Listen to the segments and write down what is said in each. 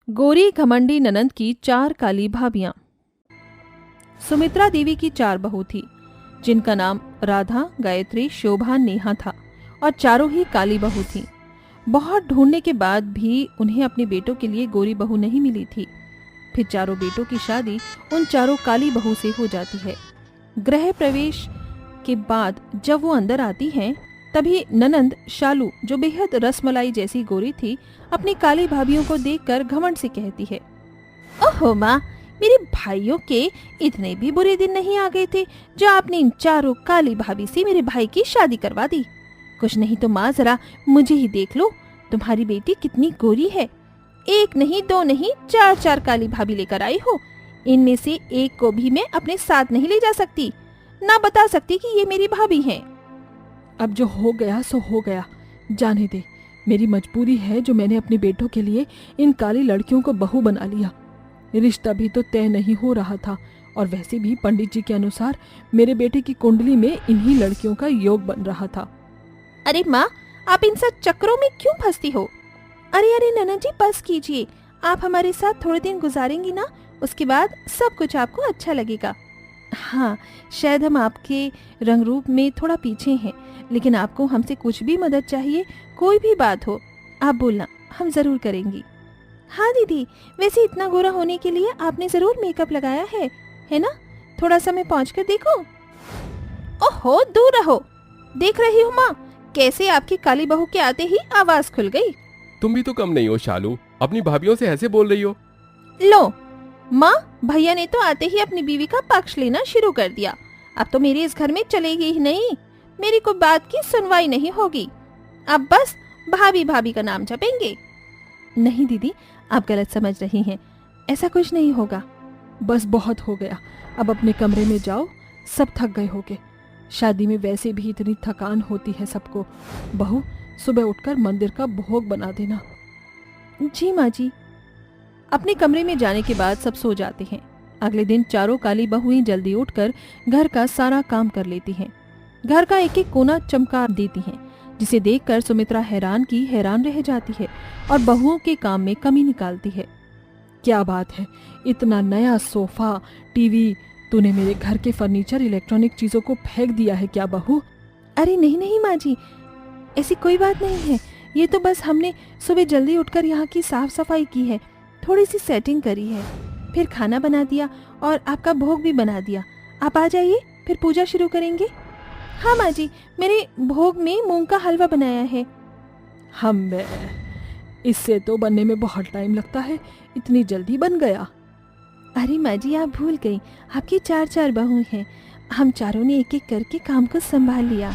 गोरी घमंडी ननंद की 4 काली भाभियां। सुमित्रा देवी की 4 बहू थी, जिनका नाम राधा, गायत्री, शोभा, नेहा था और चारों ही काली बहू थीं। बहुत ढूंढने के बाद भी उन्हें अपने बेटों के लिए गोरी बहू नहीं मिली थी। फिर चारों बेटों की शादी उन चारों काली बहू से हो जाती है। गृह प्रवेश के बाद जब वो अंदर आती हैं, तभी ननंद शालू, जो बेहद रसमलाई जैसी गोरी थी, अपनी काली भाभियों को देखकर घमंड से कहती है, ओहो माँ, मेरे भाइयों के इतने भी बुरे दिन नहीं आ गए थे जो आपने इन चारों काली भाभी से मेरे भाई की शादी करवा दी। कुछ नहीं तो माँ, जरा मुझे ही देख लो, तुम्हारी बेटी कितनी गोरी है। 1 नहीं 2 नहीं 4 काली भाभी लेकर आई हो। इनमें से एक को भी मैं अपने साथ नहीं ले जा सकती, ना बता सकती कि ये मेरी भाभी हैं। अब जो हो गया सो हो गया, जाने दे। मेरी मजबूरी है जो मैंने अपने बेटों के लिए इन काली लड़कियों को बहू बना लिया। रिश्ता भी तो तय नहीं हो रहा था, और वैसे भी पंडित जी के अनुसार मेरे बेटे की कुंडली में इन्हीं लड़कियों का योग बन रहा था। अरे माँ, आप इन सब चक्रों में क्यों फंसती हो? अरे अरे ननद जी, बस कीजिए। आप हमारे साथ थोड़े दिन गुजारेंगी ना, उसके बाद सब कुछ आपको अच्छा लगेगा। हाँ, शायद हम आपके रंग रूप में थोड़ा पीछे हैं, लेकिन आपको हमसे कुछ भी मदद चाहिए, कोई भी बात हो, आप बोलना, हम जरूर करेंगी। हाँ दीदी, वैसे इतना गोरा होने के लिए आपने जरूर मेकअप लगाया है ना? थोड़ा सा मैं पहुँच कर देखूं? ओहो, दूर रहो। देख रही हूँ माँ, कैसे आपकी काली बहू के आते ही आवाज खुल गई। तुम भी तो कम नहीं हो शालू, अपनी भाभियों से ऐसे बोल रही हो। लो माँ, भैया ने तो आते ही अपनी बीवी का पक्ष लेना शुरू कर दिया। अब तो मेरे इस घर में चलेगी ही नहीं, मेरी कोई बात की सुनवाई नहीं होगी। अब बस भाभी भाभी का नाम जपेंगे। नहीं दीदी, आप गलत समझ रही हैं, ऐसा कुछ नहीं होगा। बस बहुत हो गया, अब अपने कमरे में जाओ, सब थक गए होगे। शादी में वैसे भी इतनी थकान होती है सबको। बहू, सुबह उठकर मंदिर का भोग बना देना। जी माँ जी। अपने कमरे में जाने के बाद सब सो जाते हैं। अगले दिन चारों काली बहुएं जल्दी उठकर घर का सारा काम कर लेती हैं। घर का एक एक कोना चमका देती हैं, जिसे देखकर सुमित्रा हैरान की हैरान रह जाती है और बहुओं के काम में कमी निकालती है। क्या बात है, इतना नया सोफा, टीवी, तूने मेरे घर के फर्नीचर, इलेक्ट्रॉनिक चीजों को फेंक दिया है क्या बहू? अरे नहीं नहीं माँ जी, ऐसी कोई बात नहीं है। ये तो बस हमने सुबह जल्दी उठकर यहाँ की साफ सफाई की है, थोड़ी सी सेटिंग करी है, फिर खाना बना दिया और आपका भोग भी बना दिया। आप आ जाइए, फिर पूजा शुरू करेंगे। हाँ माँ जी, मेरे भोग में मूंग का हलवा बनाया है। इससे तो बनने में बहुत टाइम लगता है, इतनी जल्दी बन गया? अरे माँ जी, आप भूल गई, आपकी 4 बहू हैं। हम चारों ने एक एक करके काम को संभाल लिया।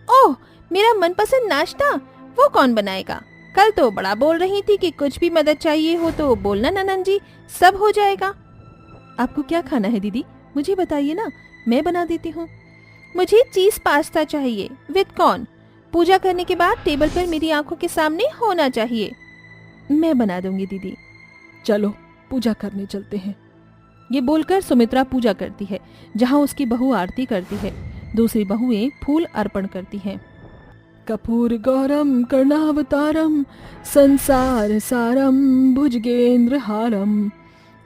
ओह, मेरा मनपसंद नाश्ता, वो कौन बनाएगा? कल तो बड़ा बोल रही थी कि कुछ भी मदद चाहिए हो तो बोलना ननंद जी, सब हो जाएगा। आपको क्या खाना है दीदी, मुझे बताइए ना, मैं बना देती हूँ। मुझे चीज पास्ता चाहिए, विद कॉर्न। पूजा करने के बाद टेबल पर मेरी आंखों के सामने होना चाहिए। मैं बना दूंगी दीदी। चलो पूजा करने चलते हैं। ये बोलकर सुमित्रा पूजा करती है, जहाँ उसकी बहू आरती करती है, दूसरी बहुएं फूल अर्पण करती हैं। कपूर गौरम कर्णावतारम संसार सारम भुजगेंद्र हारम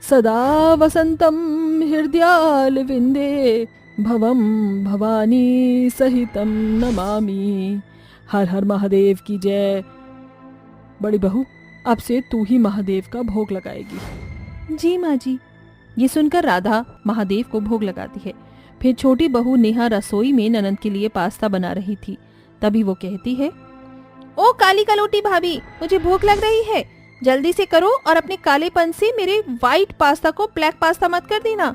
सदा वसंतम हृदयाल विंदे भवम भवानी सहितम नमामि। हर हर महादेव की जय। बड़ी बहू, अब से तू ही महादेव का भोग लगाएगी। जी माँ जी। ये सुनकर राधा महादेव को भोग लगाती है। फिर छोटी बहू नेहा रसोई में ननंद के लिए पास्ता बना रही थी। तभी वो कहती है, ओ काली कलोटी भाभी, मुझे भूख लग रही है, जल्दी से करो और अपने कालेपन से मेरे व्हाइट पास्ता को ब्लैक पास्ता मत कर देना।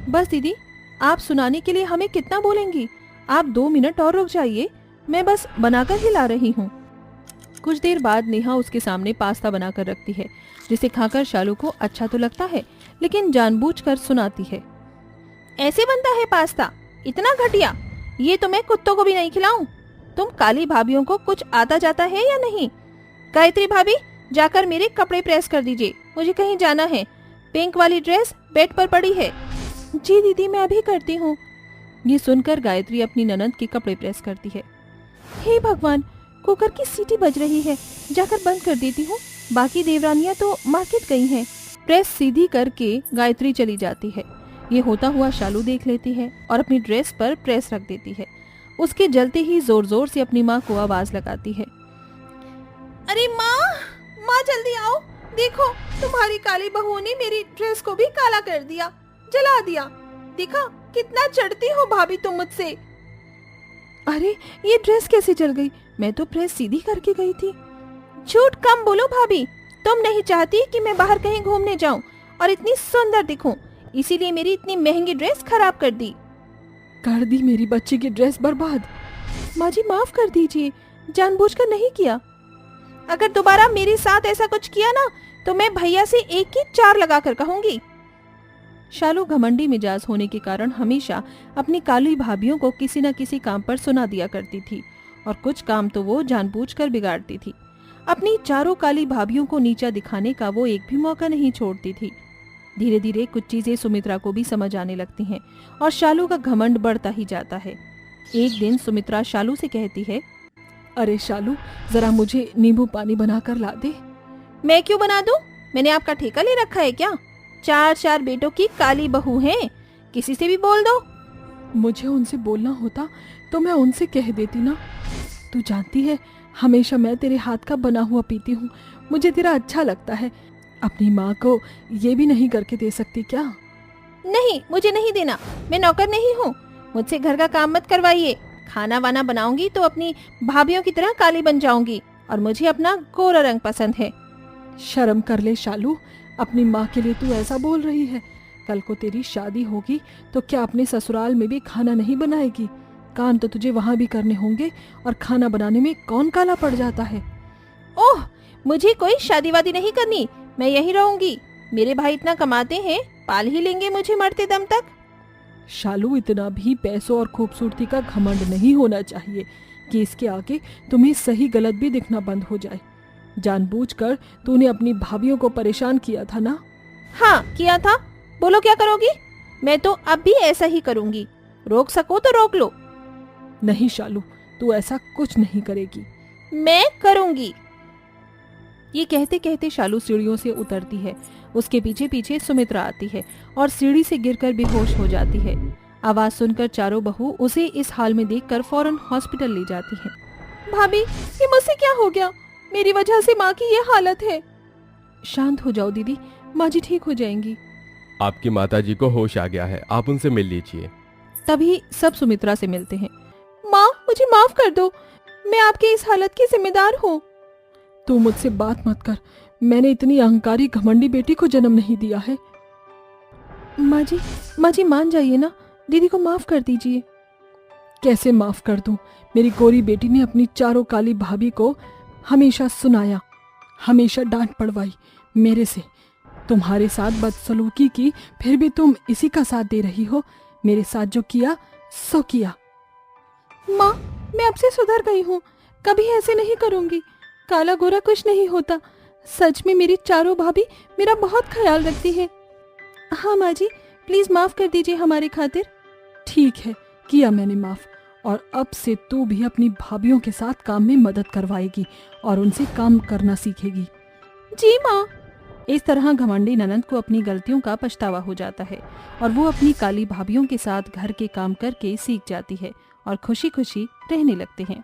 बस दीदी, आप सुनाने के लिए हमें कितना बोलेंगी? आप 2 मिनट और रुक जाइए, मैं बस बनाकर ही ला रही हूँ। कुछ देर बाद नेहा उसके सामने पास्ता बनाकर रखती है, जिसे खाकर शालू को अच्छा तो लगता है, लेकिन जानबूझकर सुनाती है, ऐसे बनता है पास्ता, इतना घटिया, ये तो मैं कुत्तों को भी नहीं खिलाऊं। तुम काली भाभीयों को कुछ आता जाता है या नहीं? गायत्री भाभी, जाकर मेरे कपड़े प्रेस कर दीजिए, मुझे कहीं जाना है। पिंक वाली ड्रेस बेड पर पड़ी है। जी दीदी, मैं अभी करती हूँ। ये सुनकर गायत्री अपनी ननंद के कपड़े प्रेस करती है। हे भगवान, कुकर की सीटी बज रही है, जाकर बंद कर देती हूँ, बाकी देवरानियां तो मार्केट गई हैं। प्रेस सीधी करके गायत्री चली जाती है। ये होता हुआ शालू देख लेती है और अपनी ड्रेस पर प्रेस रख देती है। उसके जलते ही जोर जोर से अपनी माँ को आवाज लगाती है। अरे माँ जल्दी आओ, देखो तुम्हारी काली बहू ने मेरी ड्रेस को भी काला कर दिया, जला दिया। देखा कितना चढ़ती हो भाभी तुम मुझसे। अरे ये ड्रेस कैसे जल गई? मैं तो प्रेस सीधी करके गई थी। झूठ कम बोलो भाभी, तुम नहीं चाहती कि मैं बाहर कहीं घूमने जाऊं और इतनी सुंदर दिखूं, इसीलिए मेरी इतनी महंगी ड्रेस खराब कर दी। कर दी मेरी बच्ची की ड्रेस बर्बाद। माँ जी माफ कर दीजिए, जानबूझकर नहीं किया। अगर दोबारा मेरे साथ ऐसा कुछ किया ना तो मैं भैया से एक की 4 लगाकर कहूंगी। शालू घमंडी मिजाज होने के कारण हमेशा अपनी काली भाभियों को किसी न किसी काम पर सुना दिया करती थी और कुछ काम तो वो जानबूझकर बिगाड़ती थी। अपनी चारों काली भाभियों को नीचा दिखाने का वो एक भी मौका नहीं छोड़ती थी। धीरे धीरे कुछ चीजें सुमित्रा को भी समझ आने लगती हैं और शालू का घमंड बढ़ता ही जाता है। एक दिन सुमित्रा शालू से कहती है, अरे शालू, जरा मुझे नींबू पानी बनाकर ला दे। मैं क्यों बना दूं? मैंने आपका ठेका ले रखा है क्या? 4 बेटों की काली बहू है, किसी से भी बोल दो। मुझे उनसे बोलना होता तो मैं उनसे कह देती ना। तू जानती है, हमेशा मैं तेरे हाथ का बना हुआ पीती हूँ, मुझे तेरा अच्छा लगता है। अपनी माँ को ये भी नहीं करके दे सकती क्या? नहीं, मुझे नहीं देना, मैं नौकर नहीं हूँ। मुझसे घर का काम मत करवाइए। खाना वाना बनाऊंगी तो अपनी भाभियों की तरह काली बन जाऊंगी और मुझे अपना गोरा रंग पसंद है। शर्म कर ले शालू, अपनी माँ के लिए तू ऐसा बोल रही है। कल को तेरी शादी होगी तो क्या अपने ससुराल में भी खाना नहीं बनाएगी? काम तो तुझे वहाँ भी करने होंगे और खाना बनाने में कौन काला पड़ जाता है? ओह, मुझे कोई शादी वादी नहीं करनी, मैं यहीं रहूंगी। मेरे भाई इतना कमाते हैं, पाल ही लेंगे मुझे मरते दम तक। शालू, इतना भी पैसों और खूबसूरती का घमंड नहीं होना चाहिए कि इसके आगे तुम्हें सही गलत भी दिखना बंद हो जाए। जानबूझकर तूने अपनी भाभियों को परेशान किया था ना? हाँ किया था। बोलो क्या करोगी? मैं तो अब भी ऐसा ही करूंगी। रोक सको तो रोक लो। नहीं शालू, तू ऐसा कुछ नहीं करेगी। मैं करूंगी। ये कहते कहते शालू सीढ़ियों से उतरती है। उसके पीछे पीछे सुमित्रा आती है और सीढ़ी से गिरकर बेहोश हो जाती है। आवाज सुनकर चारों बहू उसे इस हाल में देखकर फौरन हॉस्पिटल ले जाती हैं। भाभी, ये मुझसे क्या हो गया? मेरी वजह से माँ की ये हालत है। शांत हो जाओ दीदी, माँ जी ठीक हो जाएंगी। आपकी माताजी को होश आ गया है, आप उनसे मिल लीजिए। तभी सब सुमित्रा से मिलते हैं। माँ, मुझे माफ कर दो, मैं आपके इस हालत की जिम्मेदार हूँ। तू मुझसे बात मत कर, मैंने इतनी अहंकारी घमंडी बेटी को जन्म नहीं दिया है। माँ जी मान जाइए ना, दीदी को माफ कर दीजिए। कैसे माफ कर दूं? मेरी गोरी बेटी ने अपनी चारों काली भाभी को हमेशा सुनाया, हमेशा डांट पड़वाई मेरे से। तुम्हारे साथ बदसलूकी की, फिर भी तुम इसी का साथ दे रही हो। मेरे साथ जो किया सो किया। माँ, मैं अब से सुधर गई हूँ, कभी ऐसे नहीं करूँगी। काला गोरा कुछ नहीं होता। सच में मेरी चारों भाभी मेरा बहुत ख्याल रखती है। हाँ माँ जी, प्लीज माफ कर दीजिए हमारी खातिर। ठीक है, किया मैंने माफ। और अब से तू भी अपनी भाभियों के साथ काम में मदद करवाएगी और उनसे काम करना सीखेगी। जी माँ। इस तरह घमंडी ननंद को अपनी गलतियों का पछतावा हो जाता है और वो अपनी काली भाभियों के साथ घर के काम करके सीख जाती है और खुशी खुशी रहने लगते हैं।